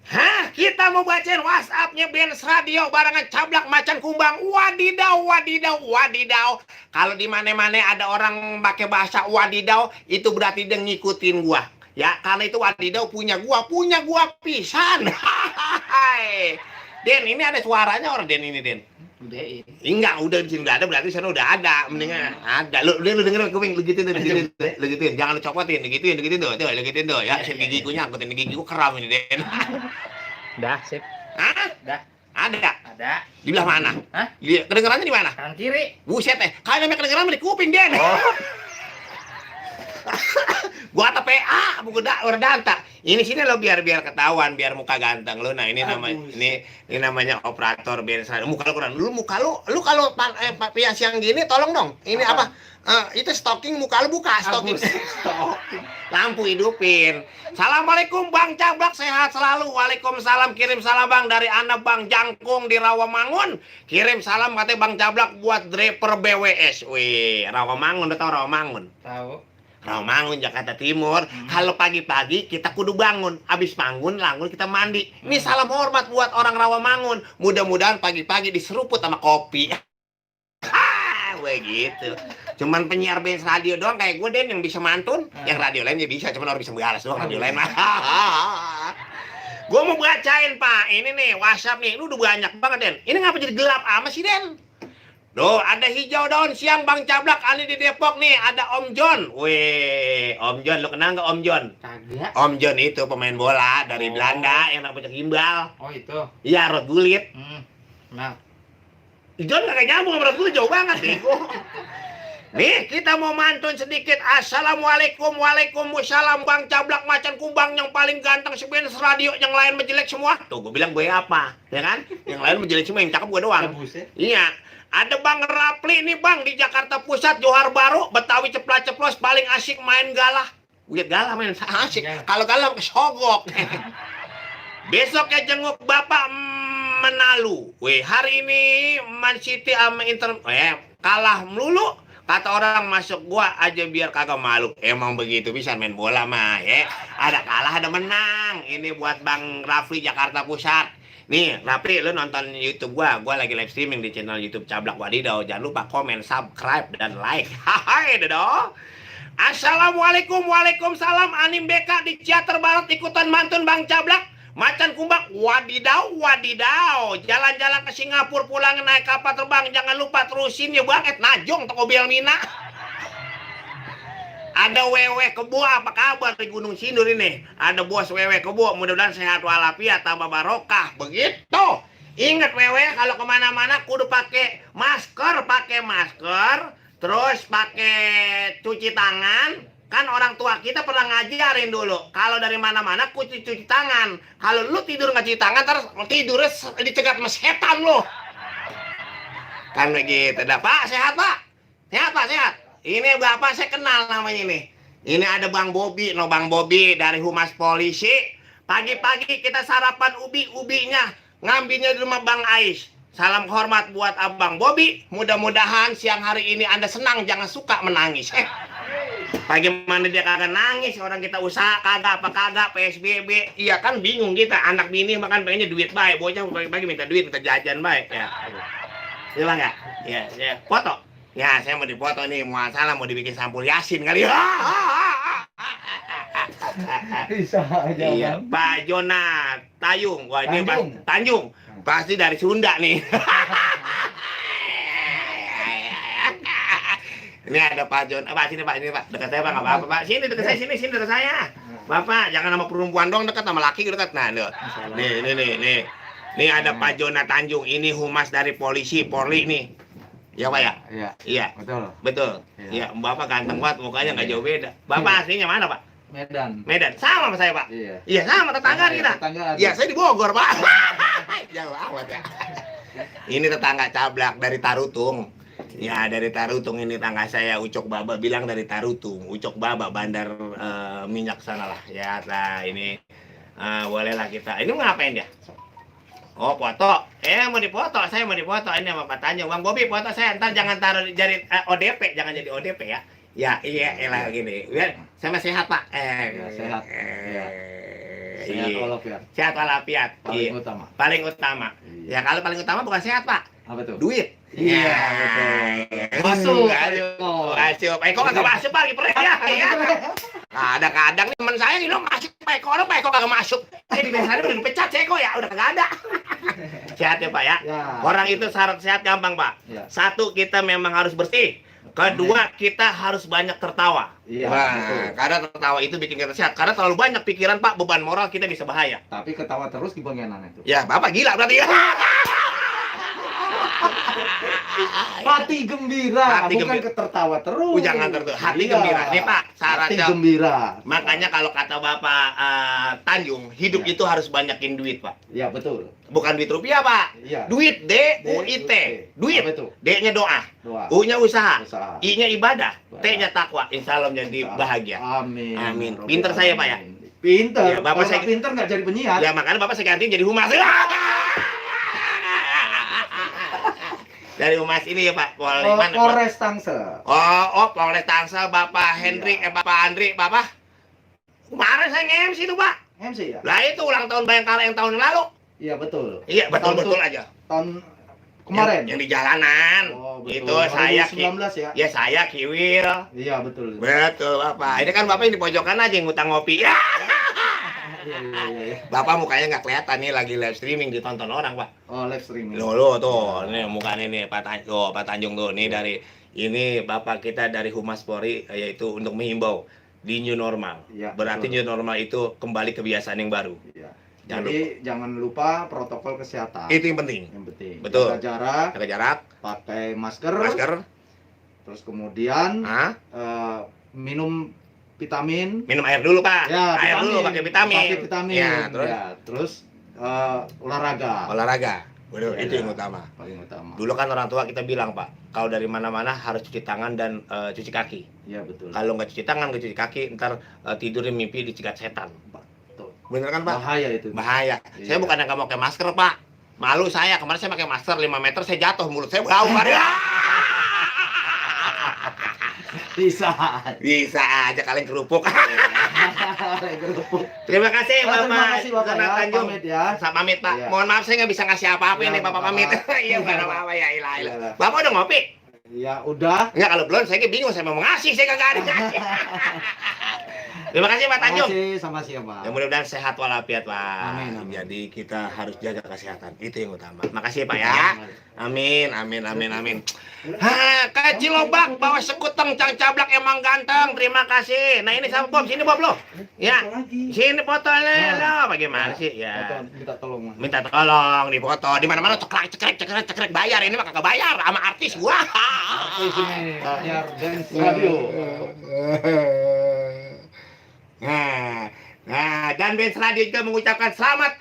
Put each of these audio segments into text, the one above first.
Hah, kita mau bacain WhatsApp-nya Benz Radio barengan Cablak Macan Kumbang. Wadidaw, wadidaw, wadidaw. Kalau di mana-mana ada orang pakai bahasa wadidaw, itu berarti dia ngikutin gua. Ya, karena itu wadidaw punya gua pisan. Hai. Den, ini ada suaranya orang Den ini, Den. Udahin. Enggak, udah di sini enggak ada, berarti sana udah ada. Mendingan ada. Lu dengerin kuping, lu gituin tuh, lu gituin. Jangan lu copotin, lu gituin tuh. Tuh, lu gituin tuh. Ya, sini gigiku nyangkutin gigiku keram ini, Den. Dah, sip. Hah? Dah. Ada. Ada. Di belah mana? Hah? Kedengerannya di mana? Kanan kiri. Buset kalau namanya kedengeran di kuping, Den. Oh. Gua kata PA, buku udah danta. Ini sini lo biar ketahuan, biar muka ganteng lo. Nah, ini namanya operator Benz Radio. Muka lo kurang. Lu kalau pias yang gini tolong dong. Ini apa? Itu stocking muka lu buka, stocking. Lampu hidupin. Assalamualaikum Bang Cablak, sehat selalu. Waalaikumsalam, kirim salam Bang dari anak Bang Jangkung di Rawamangun. Kirim salam katanya Bang Cablak buat driver BWS. Wih, Rawamangun, udah tau Rawamangun? Tahu. Rawamangun, Jakarta Timur. Kalau pagi-pagi kita kudu bangun. Habis bangun, langsung kita mandi. Ini salam hormat buat orang Rawamangun. Mudah-mudahan pagi-pagi diseruput sama kopi. Begitu. Cuman penyiar Benz Radio doang kayak gue, Den, yang bisa mantun. Yang radio lainnya bisa, cuman orang bisa balas doang radio lain. Gue mau bacain, Pak. Ini nih, WhatsApp nih. Lu udah banyak banget, Den. Ini ngapa jadi gelap amat sih, Den? Loh, ada hijau daun siang Bang Cablak, ani di Depok nih, ada Om John. Weh, Om John, lu kenal nggak Om John? Kagak. Om John itu pemain bola dari Belanda yang namanya gimbal. Oh, itu. Iya, Rod Gullit. Nah. John kagak nyambung sama Rod Gullit, jauh banget nih. Nih, kita mau mantun sedikit. Assalamualaikum, waalaikumsalam Bang Cablak Macan Kumbang yang paling ganteng si Benz Radio, yang lain menjelek semua. Tuh, gue bilang gue apa, ya kan? Yang lain menjelek semua, yang cakep gue doang. Iya. Ada Bang Rapli nih Bang di Jakarta Pusat, Johar Baru, Betawi ceplas-ceplos, paling asik main galah. Lihat galah main asik. Kalau galah kesogok. Besoknya jenguk Bapak Menalu. Weh, hari ini Man City sama Inter kalah melulu. Kata orang masuk gua aja biar kagak malu. Emang begitu bisa main bola mah, ya. Ada kalah, ada menang. Ini buat Bang Rafli Jakarta Pusat. Nih, Rapli, lu nonton YouTube gua lagi live streaming di channel YouTube Cablak Wadidaw. Jangan lupa komen, subscribe, dan like. Hai, Dodo. Assalamualaikum, waalaikumsalam. Anim BK di Ciater Barat ikutan mantun Bang Cablak Macan Kumbang. Wadidaw, wadidaw. Jalan-jalan ke Singapura, pulang naik kapal terbang. Jangan lupa terusin ya Bang, Najong, Toko Belmina. Ada wewe kebo, apa kabar di Gunung Sindur ini? Ada bos wewe kebo, mudah-mudahan sehat walafiat, tambah barokah. Begitu. Ingat wewe, kalau kemana-mana kudu pakai masker, terus pakai cuci tangan. Kan orang tua kita pernah ngajarin dulu, kalau dari mana-mana cuci tangan. Kalau lu tidur nggak cuci tangan, terus tidurnya dicegat sama setan lo. Kan begitu. Dah Pak, sehat Pak? Sehat Pak, sehat. Ini Bapak saya kenal namanya ini. Ini ada Bang Bobi, Bang Bobi dari Humas Polisi. Pagi-pagi kita sarapan ubinya ngambilnya di rumah Bang Ais. Salam hormat buat Abang Bobi. Mudah-mudahan siang hari ini Anda senang, jangan suka menangis. Bagaimana dia kagak nangis, orang kita usaha kagak PSBB. Iya kan bingung kita, anak bini makan pengennya duit baik, bocah pagi-pagi minta duit, minta jajan baik ya. Iya Bang ya? Iya, foto. Ya, saya mau dipoto nih, mau salah mau dibikin sampul Yasin kali. Bisa aja. Iya, Pak Jona Tayung. Wah, ini Tanjung. Pasti dari Sunda nih. Ini ada Pak Jon. Pak, sini Pak, dekat saya Pak, enggak apa-apa Pak. Sini dekat saya, sini dekat saya. Bapak, jangan sama perempuan dong dekat, sama laki dekat. Nah, nih. Nih ada Pak Jona Tanjung. Ini humas dari polisi, Polri nih. Ya Pak ya? Iya. Betul. Iya, Bapak ganteng banget, mukanya nggak jauh beda. Bapak aslinya mana Pak? Medan. Sama sama saya Pak. Iya, sama tetangga kita. Iya, saya di Bogor Pak. Jauh amat ya. Ini tetangga Cablak dari Tarutung. Ya, dari Tarutung ini tangga saya, Ucok Baba bilang dari Tarutung. Ucok Baba, bandar minyak sana lah. Ya, nah ini bolehlah kita. Ini mau ngapain dia? Oh, foto. Mau dipoto, saya mau dipoto. Ini sama Pak Tanjung. Bang Bobi, foto saya. Ntar jangan taruh jari ODP, jangan jadi ODP ya. Ya, iya, elah gini. Biar sama sehat, Pak. Sehat. Sehat Iya. walafiat. Sehat walafiat. Paling Iya. utama. Paling utama. Iya. Ya kalau paling utama bukan sehat, Pak. Apa tuh? Duit. Iya, betul. Masuk. Masuk. Pak Eko kagak masuk Pak, lagi perih ya. Iya. Kadang-kadang nih teman saya nih lo masuk Pak Eko kagak masuk. Di biasanya udah dipecat si Eko ya, udah kagak ada. Sehat ya Pak ya. Ya. Orang itu syarat sehat gampang Pak. Ya. Satu, kita memang harus bersih. Kedua, kita harus banyak tertawa. Iya, Wah, betul. karena tertawa itu bikin kita sehat. Karena terlalu banyak pikiran Pak, beban moral kita bisa bahaya. Tapi ketawa terus di bagian mana itu? Ya, Bapak gila berarti ya. Hati gembira, Hati bukan gembira. ketertawa terus. Jangan tertutup. Hati Iya. gembira. Nih Pak, Hati syaratnya. gembira. Makanya kalau kata Bapak Tanjung, hidup Iya. itu harus banyakin duit Pak. Iya, betul. Bukan duit rupiah Pak. Iya. Duit, D-U-I-T. Duit. Apa itu? D-nya doa. Doa. U-nya usaha. Usaha. I-nya ibadah. Ibadah. T-nya takwa. Insya Allah menjadi bahagia. Amin. Amin. Pinter saya, Pak, ya? Pinter. Ya, Bapak Kalau saya- nggak pinter nggak jadi penyiar. Ya makanya Bapak saya gantiin jadi humas. Dari humas ini ya Pak. Oh, Mana, Pak? Polres Tangsel. Oh, Polres Tangsel, Bapak Hendrik, Bapak Andri, Bapak. Kemarin saya nge-MC itu Pak. MC ya? Lah itu ulang tahun Bayangkara yang tahun lalu. Iya, betul. Iya, betul-betul Tahun- aja. Tahun kemarin. Yang di jalanan. Oh, betul. Itu saya 2019 ya? Ya saya Kiwil. Iya, betul. Betul Bapak. Ini kan Bapak yang di pojokan aja yang ngutang ngopi. Ya. Iya, iya, iya. Bapak mukanya nggak kelihatan nih lagi live streaming ditonton orang Pak. Oh, live streaming. Lo tuh, ini mukanya nih Pak Tanjung tuh. Nih dari ini Bapak kita dari Humas Polri yaitu untuk menghimbau di new normal. Iya, Berarti betul. new normal itu kembali kebiasaan yang baru. Iya. Jangan Jadi jangan lupa protokol kesehatan. Itu yang penting. Yang penting. Betul. Jaga jarak, Jaga jarak, pakai masker, masker, terus kemudian ah, minum vitamin. minum air dulu Pak. Ya, Air dulu pakai vitamin. Pakai vitamin. Ya, terus Ya, terus olahraga. olahraga. Waduh, Ya, itu yang utama. paling utama. Dulu kan orang tua kita bilang Pak, kalau dari mana-mana harus cuci tangan dan cuci kaki. Iya, betul. Kalau nggak cuci tangan, nggak cuci kaki, ntar tidurnya mimpi dicegat setan. Betul. Bener kan Pak? Bahaya itu. Bahaya. Iya. Saya bukan yang nggak mau pakai masker Pak. Malu saya, kemarin saya pakai masker 5 meter, saya jatuh, mulut saya bau. Bisa. Bisa aja kalian kerupuk. Kerupuk. Terima kasih Terima Bapak. kasih, Bapak, Karena ya. Tanjung. Pamit ya. Saya pamit Pak. Iya. Mohon maaf saya nggak bisa ngasih apa-apa Ya, ini Bapak nggak pamit. apa-apa. Iya bukan apa-apa ya ilah. Iya. Bapak udah ngopi? Ya, udah. Enggak, kalau belum saya bingung saya mau ngasih, saya kagak ada ngasih. Terima kasih Pak Tanjung. Terima kasih sama siapa? Ya mudah-mudahan sehat walafiat Pak. Amin, amin. Jadi kita harus jaga kesehatan. Itu yang utama. Makasih Pak ya. Amin, amin, amin, amin. Ha, Kak Cilobak bawa sekuteng cang cablak emang ganteng. Terima kasih. Nah ini sama Bob, sini Bob lo. Ya, sini fotonya lo. Bagaimana sih? Ya. Minta tolong, Mas. Minta tolong dipoto. Di mana-mana cekrek bayar. Ini mah kagak bayar sama artis gua. Di sini biar dance radio. Nah, dan Benz Radio juga mengucapkan selamat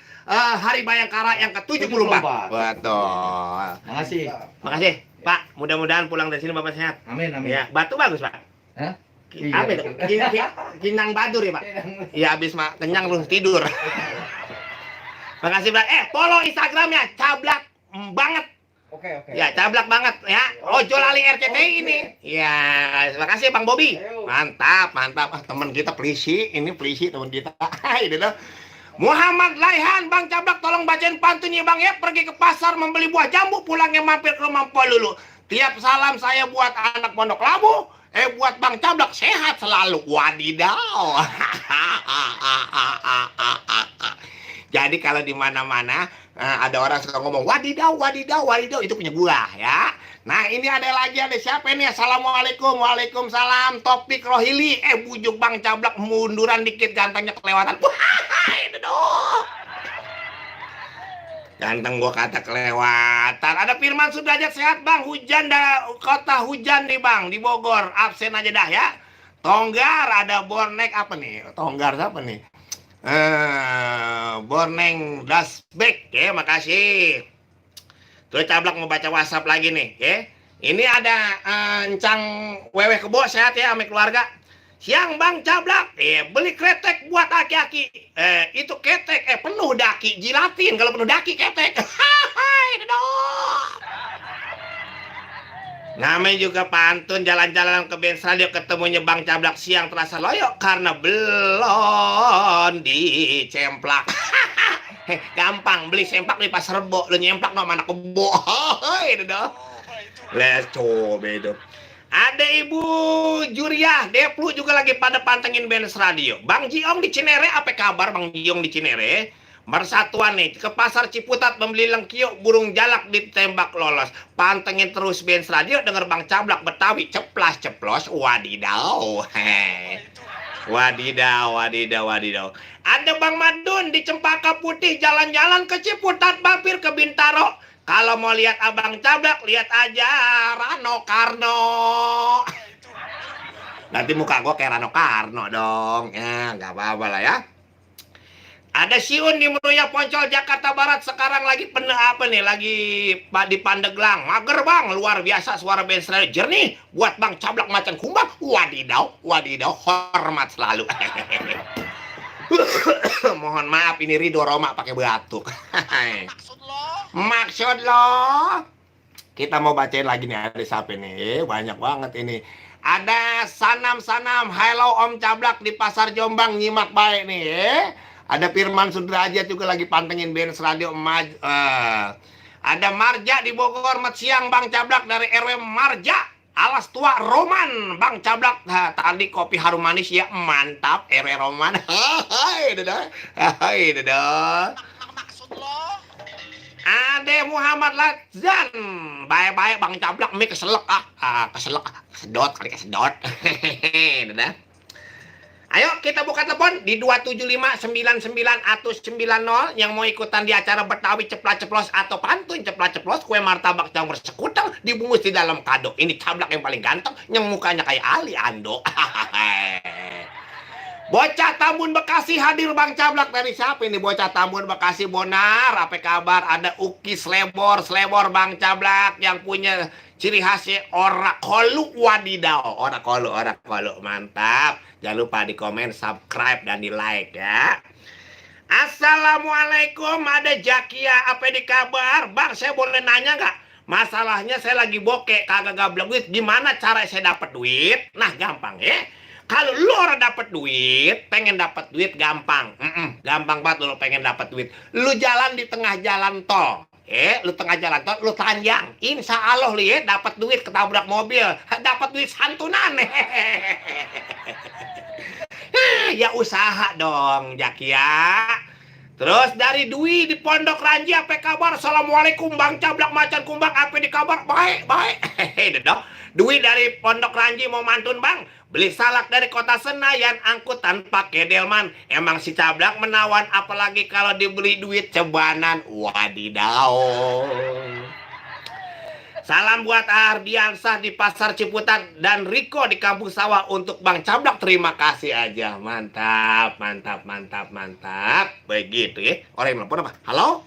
Hari Bayangkara yang ke-74. 74. Betul. Makasih. Makasih, Pak. Mudah-mudahan pulang dari sini Bapak sehat. Amin, amin. Ya, batu bagus, Pak. Hah? Apa itu? Kinang badur ya, Pak? Ya, habis kenyang lu tidur. Makasih, Pak. Follow Instagramnya, cablak banget. Oke. Ya, cablak banget ya. Ojol Ali RCTI ini. Ya, terima kasih Bang Bobi. Mantap. Teman kita pelisi, ini pelisi teman kita. Ini loh. Muhammad Laihan, Bang Cablak tolong bacain pantunnya Bang ya. Pergi ke pasar membeli buah jambu, pulangnya mampir ke rumah Mpok Lulu. Tiap salam saya buat anak Pondok Labu, buat Bang Cablak sehat selalu. Wadidaw. Jadi kalau di mana-mana ada orang suka ngomong wadidaw itu punya gua ya. Nah ini ada lagi, ada siapa ini? Assalamualaikum, waalaikumsalam. Topik Rohili, bujuk Bang Cablak munduran dikit gantengnya kelewatan. Wah itu dong. Ganteng gua kata kelewatan. Ada Firman Sudrajat sehat Bang. Hujan kota hujan nih Bang di Bogor. Absen aja dah ya. Tonggar ada Bornek apa nih? Tonggar siapa nih? Borneng Dasbek ya, makasih. Terus Cablak mau baca WhatsApp lagi nih ya. Ini ada Encang Wewe Kebo sehat ya sama keluarga. Siang Bang Cablak, beli kretek buat aki-aki. Itu ketek penuh daki, jilatin kalau penuh daki ketek. Hahaha, itu dong. Namanya juga pantun, jalan-jalan ke Benz Radio ketemunya Bang Cablak siang terasa loyo karena belum dicemplak. Gampang beli semplak di pasar Rebo, lu nyemplak no mana kebo. Itu dah. Let's coba itu. Ada Ibu Juriah, Deplu juga lagi pada pantengin Benz Radio. Bang Jiong di Cinere, apa kabar Bang Jiong di Cinere? Persatuan nih, ke pasar Ciputat membeli lengkio, burung jalak ditembak lolos. Pantengin terus Benz Radio, denger Bang Cablak Betawi, ceplas-ceplos, wadidaw. Wadidaw. Ada Bang Madun di Cempaka Putih, jalan-jalan ke Ciputat, mampir ke Bintaro. Kalau mau lihat Abang Cablak, lihat aja Rano Karno. Nanti muka gue kayak Rano Karno dong. Ya, nggak apa-apa lah ya. Ada Siun di Meruya Poncol, Jakarta Barat. Sekarang lagi lagi di Pandeglang. Mager Bang, luar biasa suara Benz Radio. Jernih buat Bang Cablak Macan Kumbang. Wadidaw, hormat selalu. Mohon maaf, ini Ridho Roma pakai batuk. Maksud lo? Kita mau bacain lagi nih, ada siapa nih? Banyak banget ini. Ada Sanam, hello Om Cablak di Pasar Jombang, nyimak baik nih. Ada Firman Sudrajat juga lagi pantengin Benz Radio. Ada Marja di Bogor, mat siang Bang Cablak dari RW Marja. Alas tua Roman, Bang Cablak. Tadi kopi harum manis ya, mantap RW Roman. Hai dadah. Maksud lo? Ada Muhammad Lazan, baik-baik Bang Cablak, mie keselak kesedot. Dadah. Ayo kita buka telepon di 2759990 yang mau ikutan di acara Betawi ceplas-ceplos atau pantun ceplas-ceplos, kue martabak campur sekutang dibungkus di dalam kado. Ini Cablak yang paling ganteng, yang mukanya kayak Ali Ando. Bocah Tambun Bekasi hadir Bang Cablak. Dari siapa ini bocah Tambun Bekasi? Bonar, apa kabar? Ada Uki Slebor Bang Cablak yang punya ciri khasnya ora kolu, wadidaw. Ora kolu, mantap. Jangan lupa di komen, subscribe, dan di like ya. Assalamualaikum, ada Jakia, apa di kabar? Bang, saya boleh nanya nggak? Masalahnya saya lagi bokeh, kagak gablek duit. Gimana cara saya dapat duit? Nah, gampang ya. Kalau lu orang dapat duit, pengen dapat duit gampang. Gampang banget lu pengen dapat duit. Lu jalan di tengah jalan tol. Lu tengah jalan tol, lu telanjang. Insya Allah lu dapat duit, ketabrak mobil. Dapat duit santunan. Ya usaha dong, Jakia. Terus dari Dwi di Pondok Ranji, apa kabar? Assalamualaikum Bang Cablak Macan Kumbang, apa di kabar? Baik. Dwi dari Pondok Ranji mau mantun Bang. Beli salak dari kota Senayan, angkutan pakai delman. Emang si Cablak menawan, apalagi kalau dibeli duit cebanan. Wadidaw. Salam buat Ardiansah di Pasar Ciputat dan Riko di Kampung Sawah untuk Bang Cablak. Terima kasih aja. Mantap. Begitu ya. Orang yang telepon apa? Halo?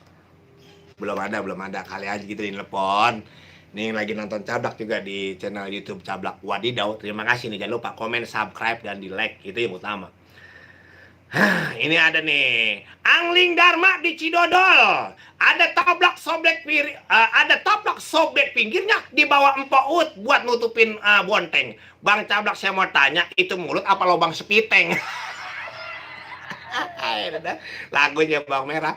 Belum ada. Kali aja gitu di telepon. Nih lagi nonton Cablak juga di channel YouTube Cablak. Wadidaw. Terima kasih nih. Jangan lupa komen, subscribe, dan di like. Itu yang utama. Ini ada nih Angling Dharma di Cidodol. Ada taplak sobek pinggirnya di bawah empok buat nutupin bonteng. Bang Cablak, saya mau tanya, itu mulut apa lubang sepiteng? Lagunya Bang Merah.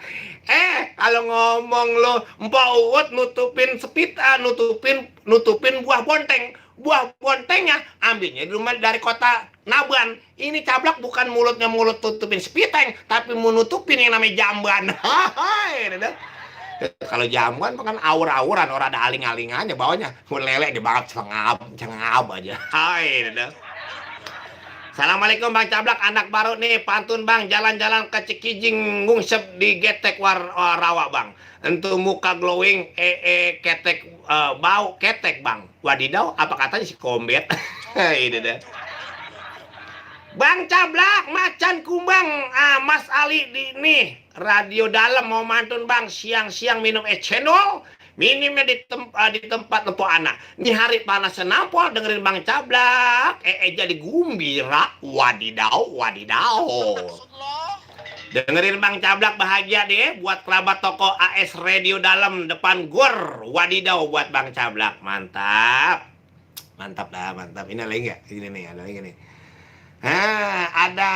Kalau ngomong lo empok nutupin nutupin buah bonteng. Buah bontengnya ambilnya di rumah dari kota Naban. Ini Cablak bukan mulutnya mulut tutupin sepiteng, tapi mau nutupin yang namanya jamban. Kalau jamban kan aur-auran, orang ada aling-alingannya bawahnya. Meleleh di banget cengab aja. Assalamualaikum Bang Cablak, anak baru nih pantun Bang, jalan-jalan ke Cikijing ngungsep di getek rawa Bang. Entu muka glowing ketek bau ketek Bang. Wadidaw, apa katanya si kombet? Ini deh. Bang Cablak Macan Kumbang, Mas Ali di nih radio dalam mau mantun Bang, siang-siang minum es cendol. Minimnya di tempat lempo anak. Ini hari panas senampol dengerin Bang Cablak. Jadi gumbira. Wadidaw. Dengerin Bang Cablak bahagia deh. Buat kerabat toko AS Radio dalam depan GOR. Wadidaw buat Bang Cablak. Mantap. Mantap dah, mantap. Ini lagi nggak? Ini nih, ada lagi nih. Ada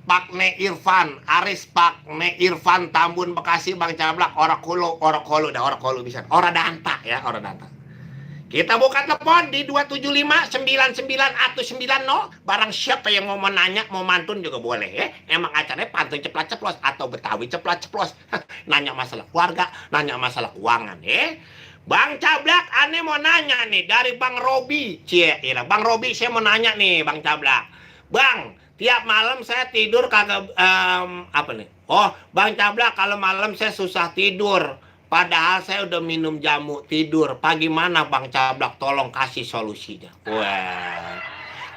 Pakne Irfan, Aris Pakne Irfan, Tambun Bekasi, Bang Cablak, Orok Holo, dah Orok Holo bisa. Ora Danta ya, Ora Danta. Kita buka telepon di 275-99-90. Barang siapa yang mau menanya, mau mantun juga boleh ya. Emang acaranya pantun ceplas-ceplos atau Betawi ceplas-ceplos. Nanya masalah keluarga, nanya masalah keuangan ya. Bang Cablak, aneh mau nanya nih dari Bang Robi. Cie, iya, Bang Robi, saya mau nanya nih, Bang Cablak. Bang, tiap malam saya tidur kagak apa nih? Oh, Bang Cablak, kalau malam saya susah tidur. Padahal saya udah minum jamu tidur. Bagaimana Bang Cablak? Tolong kasih solusinya. Wah.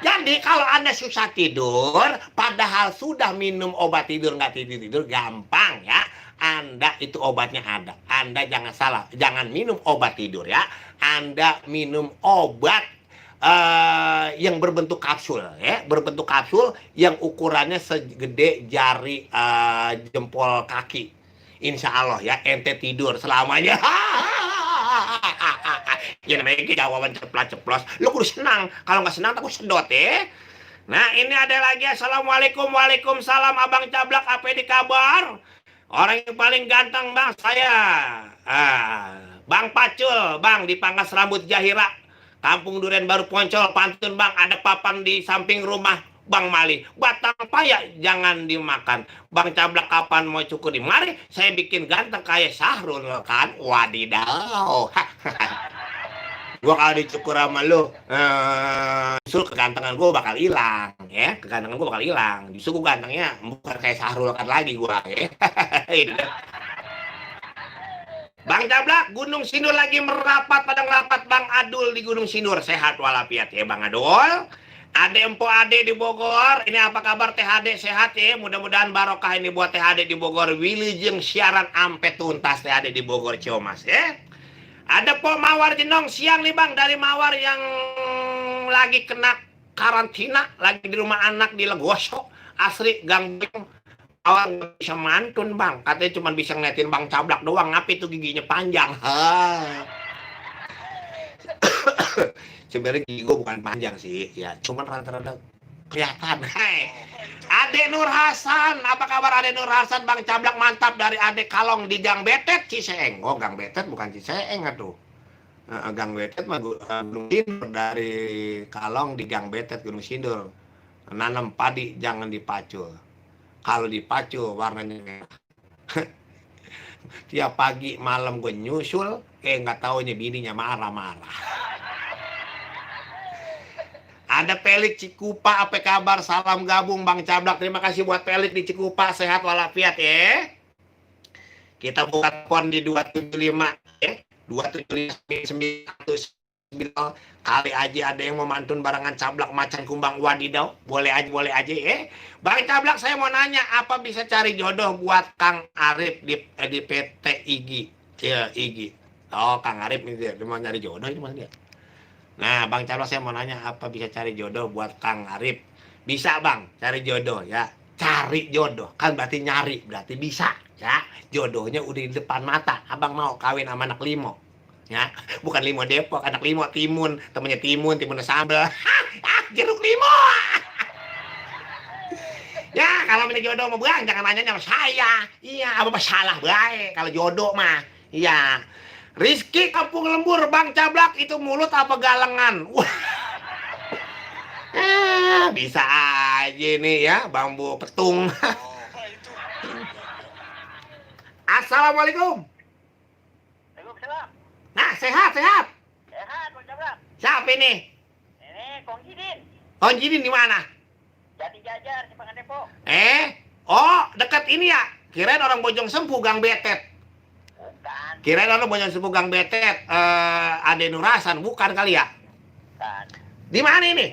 Jadi kalau Anda susah tidur, padahal sudah minum obat tidur nggak tidur-tidur, gampang ya. Anda itu obatnya ada. Anda jangan salah, jangan minum obat tidur ya. Anda minum obat yang berbentuk kapsul ya, berbentuk kapsul yang ukurannya segede jari jempol kaki. Insya Allah ya, ente tidur selamanya. Ya namanya jawaban ceplas-ceplos. Lu kudu senang. Kalau nggak senang, takut sedot ya. Nah, ini ada lagi. Assalamualaikum, waalaikumsalam, Abang Cablak. Apa di kabar? Orang yang paling ganteng bang saya. Bang Pacul, bang di Pangkas Rambut Jahira, Kampung Duren Baru Poncol, Pantun bang. Ada papan di samping rumah Bang Mali. Batang paya jangan dimakan. Bang Cablak kapan mau cukur di mari? Saya bikin ganteng kayak Sahrul kan. Wadidaw. Gua kalau dicukur sama lu, justru kegantengan gua bakal hilang, ya. Kegantengan gua bakal hilang. Justru gua gantengnya bukan kayak Sahrul kan lagi gua, ya. Bang Cablak, Gunung Sindur lagi merapat pada ngerapat Bang Adul di Gunung Sindur. Sehat walafiat ya Bang Adul. Ade Empo Ade di Bogor. Ini apa kabar THD sehat ya? Mudah-mudahan barokah ini buat THD di Bogor. Wilujeng siaran ampe tuntas THD di Bogor Ciomas ya. Ada Po Mawar Jenong siang nih bang, dari Mawar yang lagi kena karantina, lagi di rumah anak di Legoso, asri Gang Beng. Mawar nggak bisa mantun bang, katanya cuma bisa ngeliatin Bang Cablak doang, ngapain itu giginya panjang. Sebenarnya gigi gue bukan panjang sih, ya cuman rada-rada kelihatan. Hai. Ade Nur Hasan, apa kabar Ade Nur Hasan? Bang Cablak mantap dari Ade Kalong di Gang Betet Ciseeng. Oh, Gang Betet bukan Ciseeng atuh. Gang Betet mah Gunung Sindur, dari Kalong di Gang Betet Gunung Sindur. Nanam padi jangan dipacul. Kalau dipacul warnanya merah. Tiap pagi malam gue nyusul, nggak taunya bininya marah-marah. Ada Pelik Cikupa, apa kabar? Salam gabung Bang Cablak. Terima kasih buat Pelik di Cikupa, sehat walafiat ya. Kita buka telepon di 275 ya. 275 kali aja ada yang mau mantun barangan Cablak macan kumbang wadidaw. Boleh aja ya. Bang Cablak, saya mau nanya, apa bisa cari jodoh buat Kang Arif di PT IGI? Ya, IGI. Oh, Kang Arif ini dia mau nyari jodoh ini Mas dia. Nah, Bang Cablak, saya mau nanya, apa bisa cari jodoh buat Kang Arif? Bisa, Bang, cari jodoh ya. Cari jodoh, kan berarti nyari, berarti bisa ya. Jodohnya udah di depan mata. Abang mau kawin sama anak limo. Ya, bukan limo Depok, anak limo Timun, temennya Timun sambel. Jeruk limo. Ya, kalau minta jodoh mau Bang, jangan nanya sama saya. Iya, apa salah baik kalau jodoh mah. Iya. Rizky Kampung Lembur, Bang Cablak itu mulut apa galengan? Wah. Bisa aja nih ya, bambu petung. Assalamualaikum. Waalaikumsalam. Nah, sehat. Sehat, Bang Cablak. Siapa ini? Ini Kong Jidin. Kong Jidin di mana? Jadi Jajar, Cipangan Depok. Oh, dekat ini ya. Kirain orang Bojong Sempu, Gang Betet. Bukan. Kirain orang Bojong Sempu, Gang Betet. Ade Nur Hasan, bukan kali ya? Bukan. Di mana ini?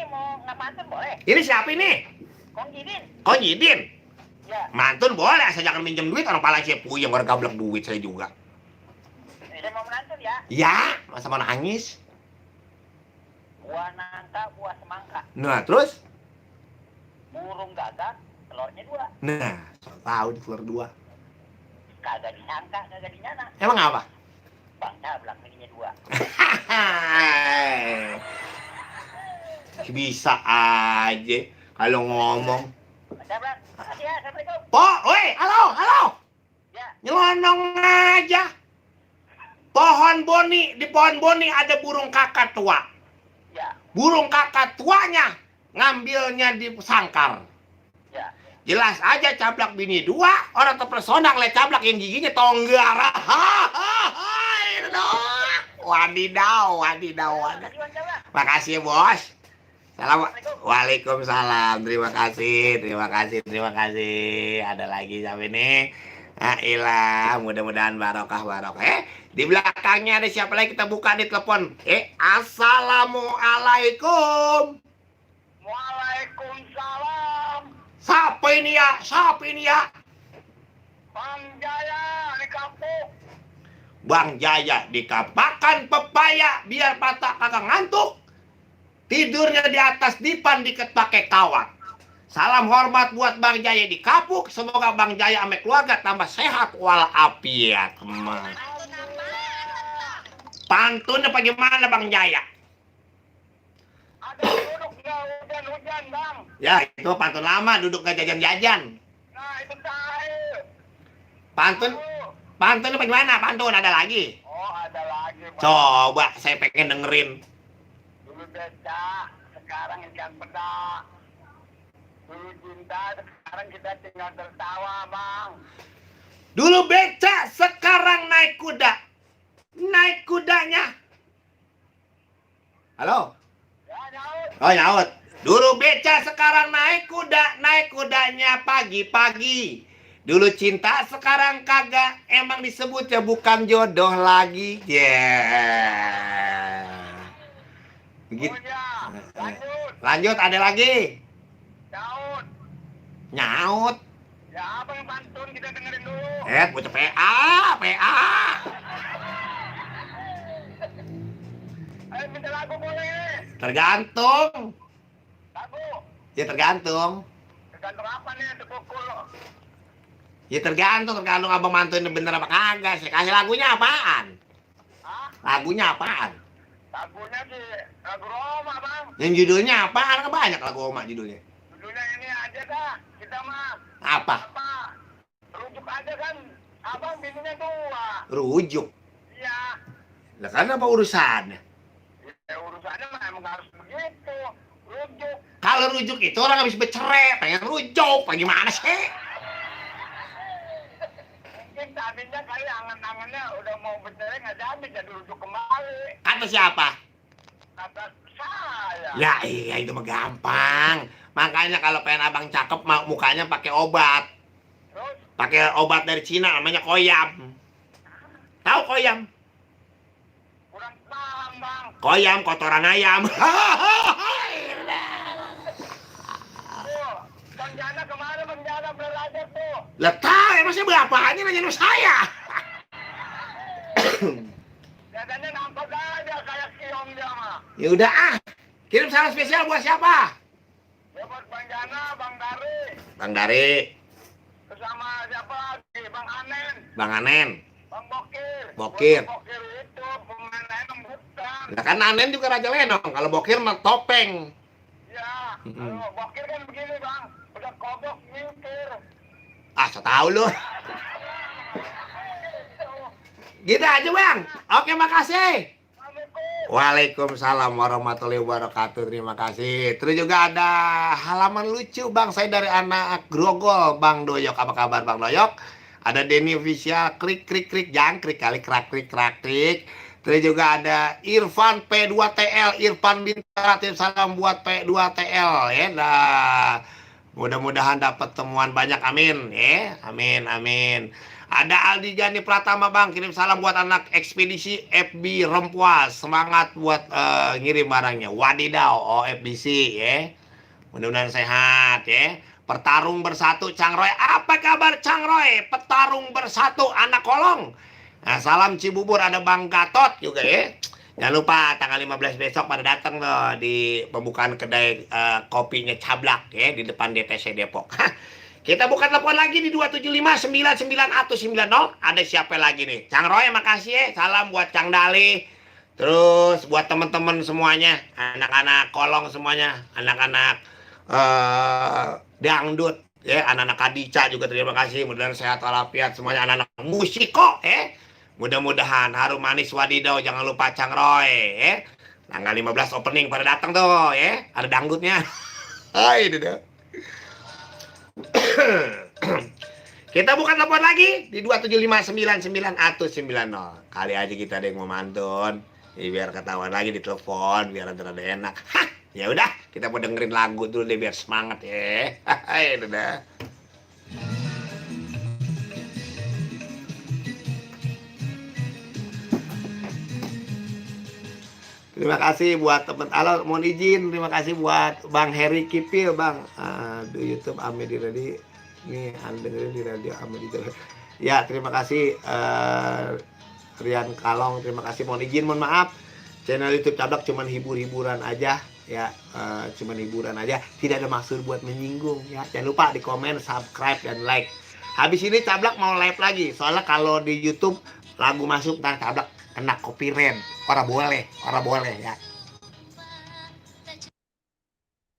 Mau ngamantun boleh? Ini siapa ini? Kong Jidin. Kong Jidin. Ya. Mantun boleh, asal jangan minjem duit, orang pala saya puyeng, orang gablek duit saya juga. Saya mau menantun ya. Ya, masa mau nangis? Buah nangka, buah semangka. Nah, terus? Burung gagak, telurnya 2. Nah, so tahu di telur 2. Kagak disangka, kagak dinyana. Emang apa? Bang Cablak bininya 2. Bisa aja kalau ngomong. Bang Cablak, makasih ya. Assalamualaikum. Woi, halo. Ya, Nyelonong aja. Di pohon boni ada burung kakak tua. ya, Burung kakak tuanya ngambilnya di sangkar. ya. Jelas aja Cablak bini 2, orang terpesona ngeliat Cablak yang giginya tonggar. Wadidaw. Makasih Bang Cablak. Makasih ya bos. Waalaikumsalam. Terima kasih. Ada lagi sampai nih. Nah, ilah, mudah-mudahan barokah. Di belakangnya ada siapa lagi, kita buka di telepon. Assalamualaikum. Waalaikumsalam. Siapa ini ya? Bang Jaya di kampung. Bang Jaya dikapakan pepaya biar patah kagak ngantuk. Tidurnya di atas dipan diket pakai kawat. Salam hormat buat Bang Jaya di Kapuk. Semoga Bang Jaya ame keluarga tambah sehat walafiat. Pantun apa gimana Bang Jaya? Ada duduk nggak hujan-hujan Bang. Ya itu pantun lama, duduk gak jajan-jajan. Nah itu tahu. Pantun apa gimana? Pantun ada lagi? Oh ada lagi Bang. Coba saya pengen dengerin. Dulu beca, sekarang ikan peda. Dulu cinta, sekarang kita tinggal tertawa Bang. Dulu beca, sekarang naik kuda. Naik kudanya. Halo? Ya nyaut. Oh nyaut. Dulu beca, sekarang naik kuda. Naik kudanya pagi-pagi. Dulu cinta, sekarang kagak. Emang disebutnya bukan jodoh lagi. Begitu. Oh ya, lanjut. Lanjut, ada lagi. Nyaut. Nyaut. Ya abang pantun kita dengerin dulu. Bocah PA. Ayo minta lagu boleh. Tergantung. Lagu. Ya tergantung. Tergantung apa nih untuk pukul. Ya tergantung abang mantuin bener apa kagak. Saya kasih lagunya apaan? Hah? Lagunya apaan? Lagunya sih lagu Roma Bang. Yang judulnya apaan? Kan banyak lagu Oma judulnya. Judulnya ini aja dah. Kita mah Apa? apa? Rujuk aja kan. Abang bininya 2. Rujuk. Iya. Lah kan apa urusannya? Ya urusannya mah emang harus begitu. Rujuk. Kalau rujuk itu orang habis bercerai, pengen rujuk. Bagaimana sih? Mungkin tadinya kali angan-angannya udah mau bercerai nggak jadi rujuk kembali. Kata siapa? Kata saya. Ya iya itu mah gampang. Makanya kalau pengen abang cakep mukanya pakai obat. Terus Pakai obat dari Cina namanya koyam. Tahu koyam? kurang paham Bang. Koyam kotoran ayam. Tuh, Bang Jana kemana Bang Jana belajar tuh? Lah tahu emang saya berapanya nanya sama saya. Dadanya nampak aja kayak kiong dia mah. Ya udah kirim salam spesial buat siapa? Ya buat Bang Jana, Bang Dari. Bang Dari, Bersama siapa lagi? Bang Anen, Bang Anen. Bang Bokir. Bokir. Bokir itu pemain lenong bukan. Nah kan Anen juga Raja Lenong. Kalau Bokir mah topeng. Ya, kalau Bokir kan begini Bang. Udah kobok mikir. So tahu lu. Gitu aja Bang. Oke makasih. Assalamualaikum. Waalaikumsalam warahmatullahi wabarakatuh. Terima kasih. Terus juga ada halaman lucu Bang. Saya dari anak Grogol Bang Doyok. Apa kabar Bang Doyok? Ada Denny Official. Krik jangkrik kali krik. Terus juga ada Irfan P2TL. Irfan Bintang. Salam buat P2TL ya. Nah, mudah-mudahan dapat temuan banyak. Amin ya. Amin. Ada Aldi Jani Pratama Bang, kirim salam buat anak ekspedisi FB Rempuas. Semangat buat ngirim barangnya. Wadidaw, FBC ya. Mudah-mudahan sehat ya. Pertarung bersatu Cang Roy. Apa kabar Cang Roy? Petarung bersatu anak kolong. Nah, salam Cibubur, ada Bang Gatot juga ya. Jangan lupa tanggal 15 besok pada datang loh di pembukaan kedai kopinya Cablak ya di depan DTC Depok. Kita buka telepon lagi di 2759990. Ada siapa lagi nih? Cang Roy, makasih ya. Salam buat Cang Dali. Terus buat teman-teman semuanya, anak-anak kolong semuanya, anak-anak dangdut, ya, anak-anak Kadica juga terima kasih. Mudah-mudahan sehat walafiat semuanya, anak-anak musiko, mudah-mudahan harum manis wadidaw. Jangan lupa Cang Roy, tanggal 15 opening pada datang tuh, ada dangdutnya. Hai, itu. Kita buka telepon lagi di 2759990. Kali aja kita ada yang mau mantun. Biar ketahuan lagi di telepon, biar ada enak. Hah, ya udah, kita mau dengerin lagu dulu deh biar semangat ya. Hai, udah. Terima kasih buat teman. Halo, mohon izin. Terima kasih buat Bang Heri Kipil, Bang. Di YouTube Amedi Radio. Nih, Anda dengerin di radio Amedi Radio. Ya, terima kasih Rian Kalong. Terima kasih. Mohon izin, mohon maaf. Channel YouTube Cablak cuman hibur-hiburan aja, ya. Cuman hiburan aja. Tidak ada maksud buat menyinggung, ya. Jangan lupa di komen, subscribe, dan like. Habis ini Cablak mau live lagi. Soalnya kalau di YouTube lagu masuk, ntar Cablak kena copyright. Orang boleh ya.